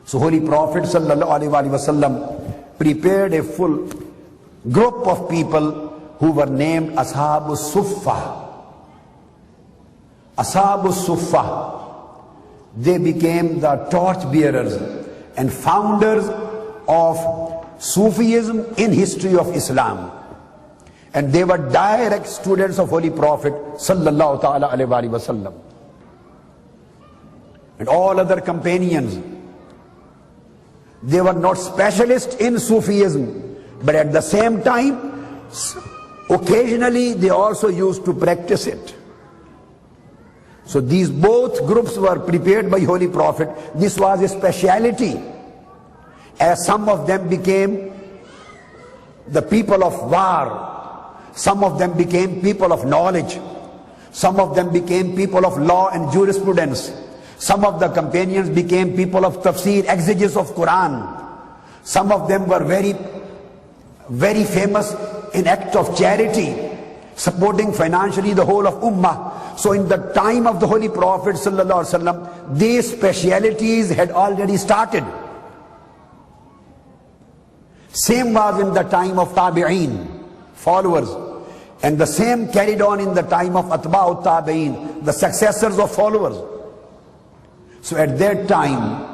So Holy Prophet ﷺ prepared a full group of people who were named Ashabu Suffah. Ashabu Suffah. They became the torch bearers and founders of Sufism in history of Islam. And they were direct students of Holy Prophet sallallahu ta'ala alayhi wa sallam. And all other companions, they were not specialists in Sufism, but at the same time, occasionally they also used to practice it. So these both groups were prepared by Holy Prophet. This was a speciality, as some of them became the people of war, some of them became people of knowledge, some of them became people of law and jurisprudence, some of the companions became people of tafsir, exegesis of Quran, some of them were very famous in act of charity, supporting financially the whole of Ummah. So in the time of the Holy Prophet ﷺ, these specialities had already started. Same was in the time of Tabi'een, followers. And the same carried on in the time of Atba'ut Tabi'een, the successors of followers. So at that time,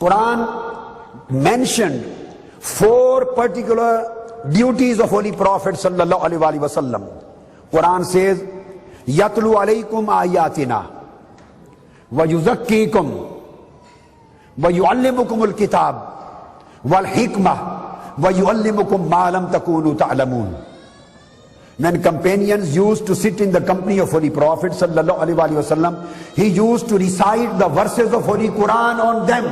Quran mentioned 4 particular duties of Holy Prophet ﷺ. Quran says, Yatlu alaykum ayatina wa yuzakkikum wa yuallimukum al-kitab wal hikmah wa yuallimukum ma lam takunu ta'lamun. When companions used to sit in the company of Holy Prophet sallallahu alaihi wasallam, he used to recite the verses of Holy Quran on them.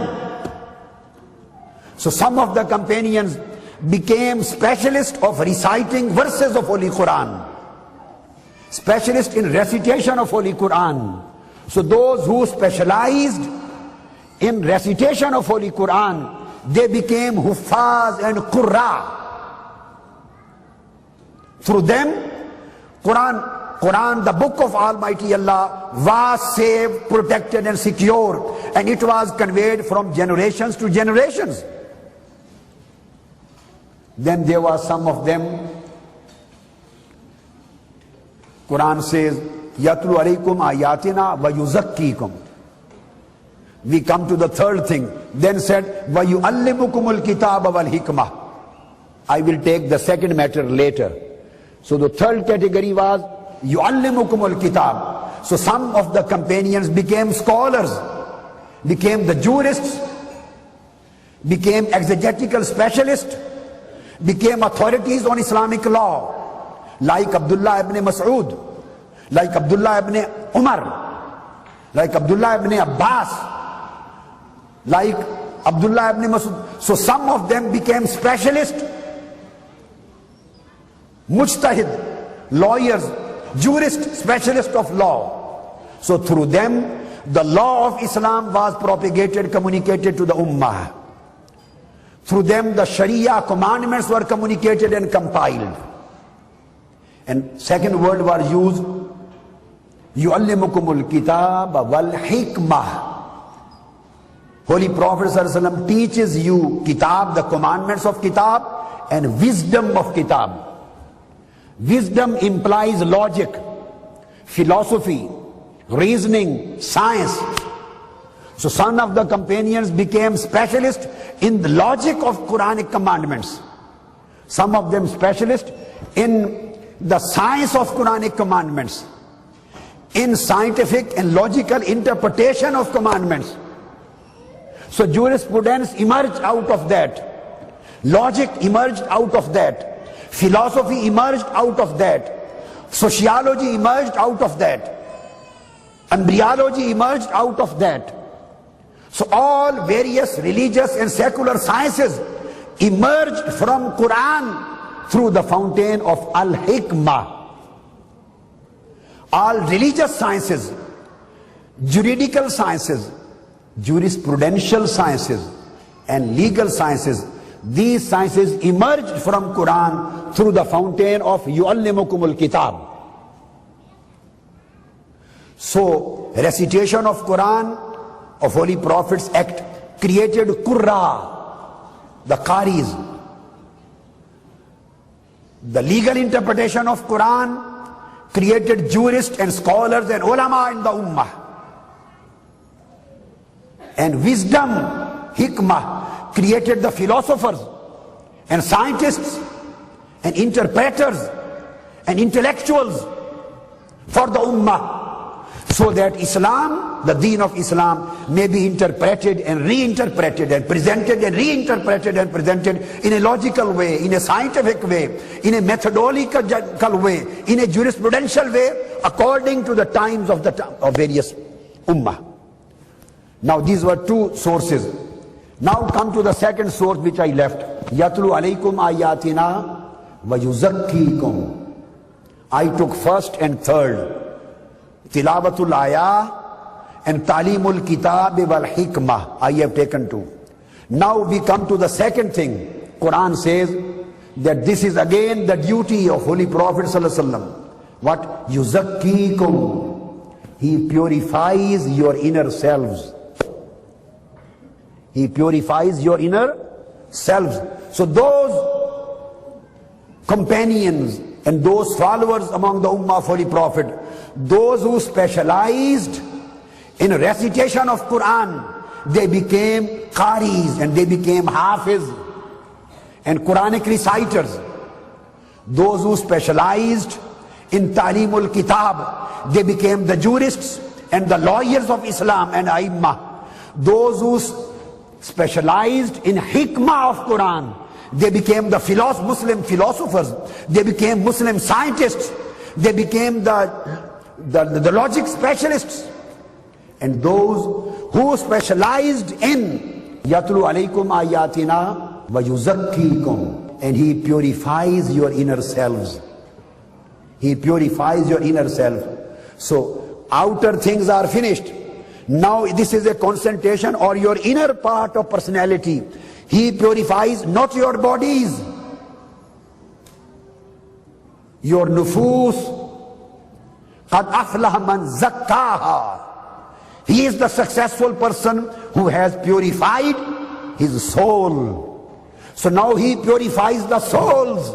So some of the companions became specialists of reciting verses of Holy Quran, specialists in recitation of Holy Quran. So those who specialized in recitation of Holy Quran, they became Huffaz and Qurra. Through them, Quran, the book of Almighty Allah, was saved, protected and secure, and it was conveyed from generations to generations. Then there were some of them, Quran says, Yatlu alaykum ayatina wa yuzakkikum. We come to the third thing. Then said, wa yuallimukumul kitaba wal hikmah. I will take the second matter later. So the third category was yuallimukumul kitab. So some of the companions became scholars, became the jurists, became exegetical specialists, became authorities on Islamic law, like Abdullah ibn Mas'ud, like Abdullah ibn Umar, like Abdullah ibn Abbas, like Abdullah ibn Mas'ud. So some of them became specialists, mujtahid, lawyers, jurists, specialists of law. So through them, the law of Islam was propagated, communicated to the ummah. Through them, the Sharia commandments were communicated and compiled. And second word was used, yuallimukumul kitab wal hikmah. Holy Prophet ﷺ teaches you kitab, the commandments of kitab, and wisdom of kitab. Wisdom implies logic, philosophy, reasoning, science. So some of the companions became specialists in the logic of Quranic commandments. Some of them specialists in the science of Quranic commandments, in scientific and logical interpretation of commandments. So jurisprudence emerged out of that. Logic emerged out of that. Philosophy emerged out of that. Sociology emerged out of that. Embryology emerged out of that. So all various religious and secular sciences emerged from Quran through the fountain of Al-Hikmah. All religious sciences, juridical sciences, jurisprudential sciences, and legal sciences, these sciences emerged from Quran through the fountain of yuallimukumul kitab. So recitation of Quran, of Holy Prophet's act, created Qurra, the Qaris. The legal interpretation of Quran created jurists and scholars and ulama in the ummah. And wisdom, hikmah, created the philosophers and scientists and interpreters and intellectuals for the ummah, so that Islam, the deen of Islam, may be interpreted and reinterpreted and presented and reinterpreted and presented in a logical way, in a scientific way, in a methodological way, in a jurisprudential way, according to the times of various ummah. Now these were two sources. Now come to the second source which I left. Yatlu alaykum ayatina wa yuzakkikum. I took first and third. Tilawatul ayah and Talimul kitab wal hikmah. I have taken two. Now we come to the second thing. Quran says that this is again the duty of Holy Prophet sallallahu alaihi wasallam. What? Yuzakkikum. He purifies your inner selves. He purifies your inner selves. So those companions and those followers among the Ummah of Holy Prophet, those who specialized in recitation of Quran, they became Qaris and they became Hafiz and Quranic reciters. Those who specialized in Talimul Kitab, they became the jurists and the lawyers of Islam and A'immah. Those who specialized in hikmah of Quran, they became the Muslim philosophers, they became Muslim scientists, they became the logic specialists. And those who specialized in Yatlu alaykum ayatina wa yuzakkikum, and he purifies your inner selves. He purifies your inner self. So outer things are finished. Now this is a concentration or your inner part of personality. He purifies not your bodies, your nufus. Qad aflaha man zakkaha. He is the successful person who has purified his soul. So now he purifies the souls.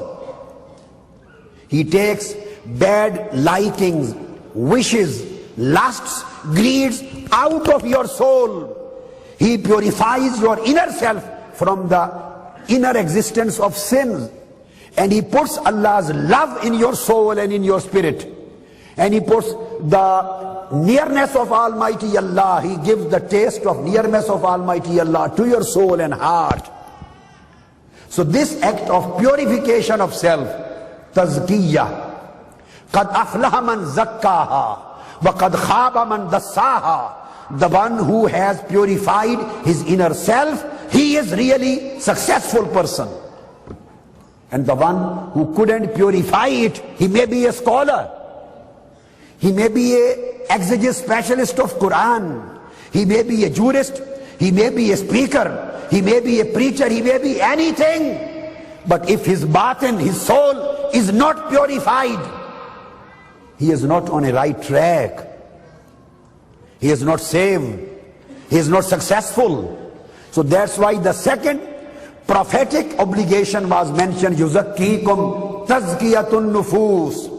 He takes bad likings, wishes, lusts, greeds out of your soul. He purifies your inner self from the inner existence of sins. And he puts Allah's love in your soul and in your spirit. And he puts the nearness of Almighty Allah. He gives the taste of nearness of Almighty Allah to your soul and heart. So this act of purification of self, tazkiyah, qad aflaha man zakkaha wa qad khaba man dassaha. The one who has purified his inner self, he is really successful person. And the one who couldn't purify it, he may be a scholar, he may be a exegesis specialist of Quran, he may be a jurist, he may be a speaker, he may be a preacher, he may be anything. But if his batin, his soul is not purified, he is not on a right track. He is not saved. He is not successful. So that's why the second prophetic obligation was mentioned, yuzakkikum tazkiyatun nufus.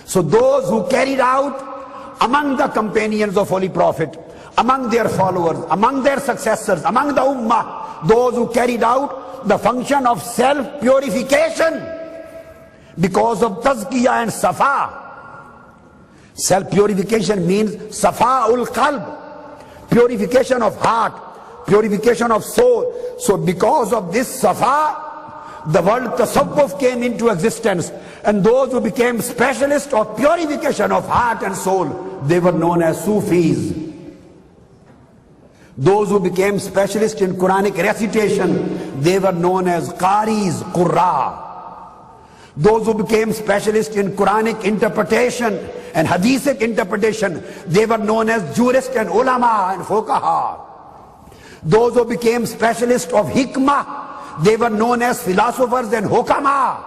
So those who carried out among the companions of Holy Prophet, among their followers, among their successors, among the ummah, those who carried out the function of self-purification because of tazkiyah and safa. Self-purification means safa'ul qalb, purification of heart, purification of soul. So because of this safa, the word tasawwuf came into existence. And those who became specialists of purification of heart and soul, they were known as Sufis. Those who became specialists in Quranic recitation, they were known as Qaris, Qurra. Those who became specialists in Quranic interpretation and Hadithic interpretation, they were known as jurists and ulama and fuqaha. Those who became specialists of hikmah, they were known as philosophers and hukama.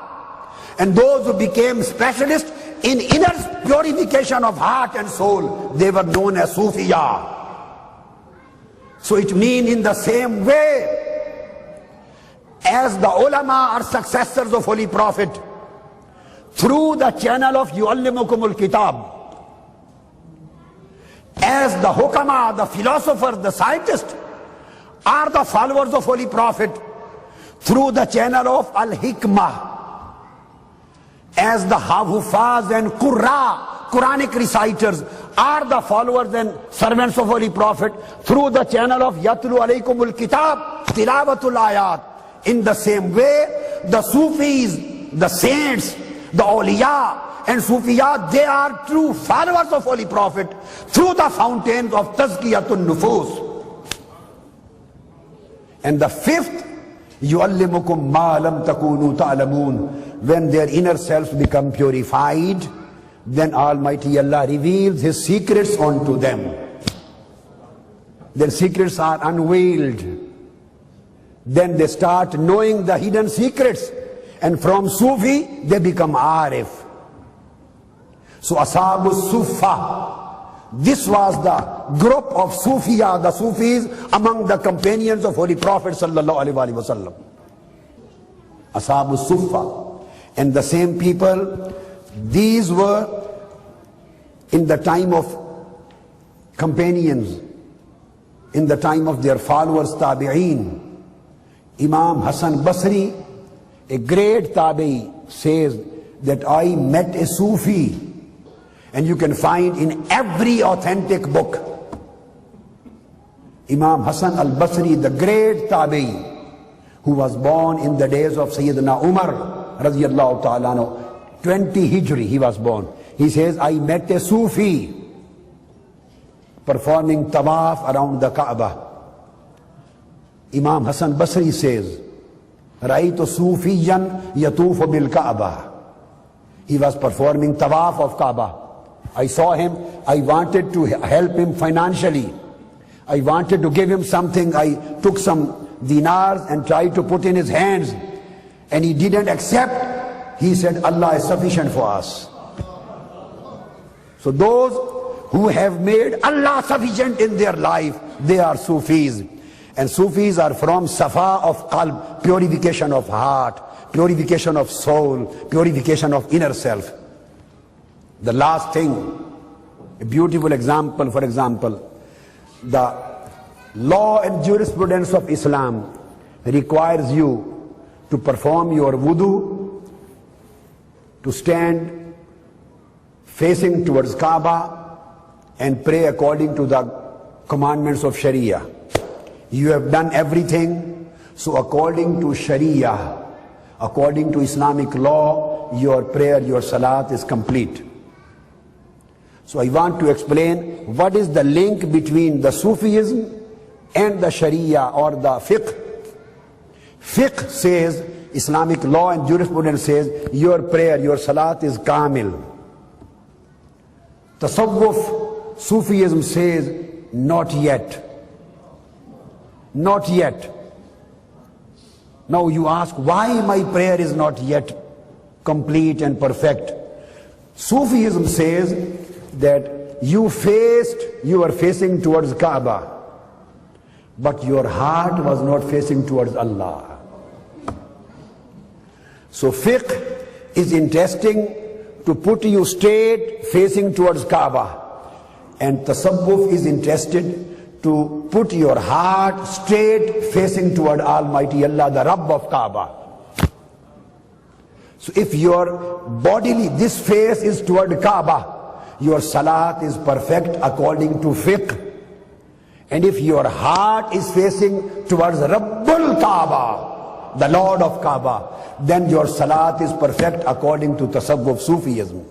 And those who became specialists in inner purification of heart and soul, they were known as Sufiya. So So it means in the same way as the ulama are successors of Holy Prophet, through the channel of yu'allimukumul kitab, as the hukama, the philosophers, the scientists are the followers of Holy Prophet, through the channel of al-hikmah, as the hufaz and qurra, Quranic reciters, are the followers and servants of Holy Prophet, through the channel of yatlu alaykumul kitab, tilawatul ayat. In the same way, the Sufis, the saints, the awliya and Sufiyat, they are true followers of Holy Prophet through the fountains of Tazkiyatun Nufus. And the fifth, yu'allimukum ma lam takunu ta'lamun. When their inner selves become purified, then Almighty Allah reveals His secrets unto them. Their secrets are unveiled. Then they start knowing the hidden secrets, and from Sufi they become Arif. So Ashabu Sufa, this was the group of Sufiya, the Sufis among the companions of Holy Prophet sallallahu alaihi wasallam. Ashabu Sufa. And the same people, these were in the time of companions, in the time of their followers, Tabi'een. Imam Hassan Basri, a great Tabi, says that I met a Sufi, and you can find in every authentic book. Imam Hassan al-Basri, the great Tabi, who was born in the days of Sayyidina Umar radiyallahu ta'ala, 20 Hijri he was born. He says, I met a Sufi performing tawaf around the Kaaba. Imam Hassan Basri says, Ra'aytu Sufiyan yatufu bil Kaaba. He was performing tawaf of Kaaba. I saw him, I wanted to help him financially. I wanted to give him something. I took some dinars and tried to put in his hands, and he didn't accept. He said, Allah is sufficient for us. So those who have made Allah sufficient in their life, they are Sufis. And Sufis are from Safa of Qalb, purification of heart, purification of soul, purification of inner self. The last thing, a beautiful example, for example, the law and jurisprudence of Islam requires you to perform your wudu, to stand facing towards Kaaba and pray according to the commandments of Sharia. You have done everything, so according to Sharia, according to Islamic law, your prayer, your salat is complete. So I want to explain what is the link between the Sufism and the Sharia or the fiqh. Fiqh says, Islamic law and jurisprudence says, your prayer, your salat is kamil. Tasawwuf, Sufism says, not yet. Not yet. Now you ask, why my prayer is not yet complete and perfect? Sufism says that you were facing towards Kaaba, but your heart was not facing towards Allah. So fiqh is interesting to put you straight facing towards Kaaba, and tasawwuf is interested to put your heart straight facing toward Almighty Allah, the Rabb of Kaaba. So if your bodily, this face is toward Kaaba, your salat is perfect according to fiqh. And if your heart is facing towards Rabbul Kaaba, the Lord of Kaaba, then your salat is perfect according to tasawwuf Sufism.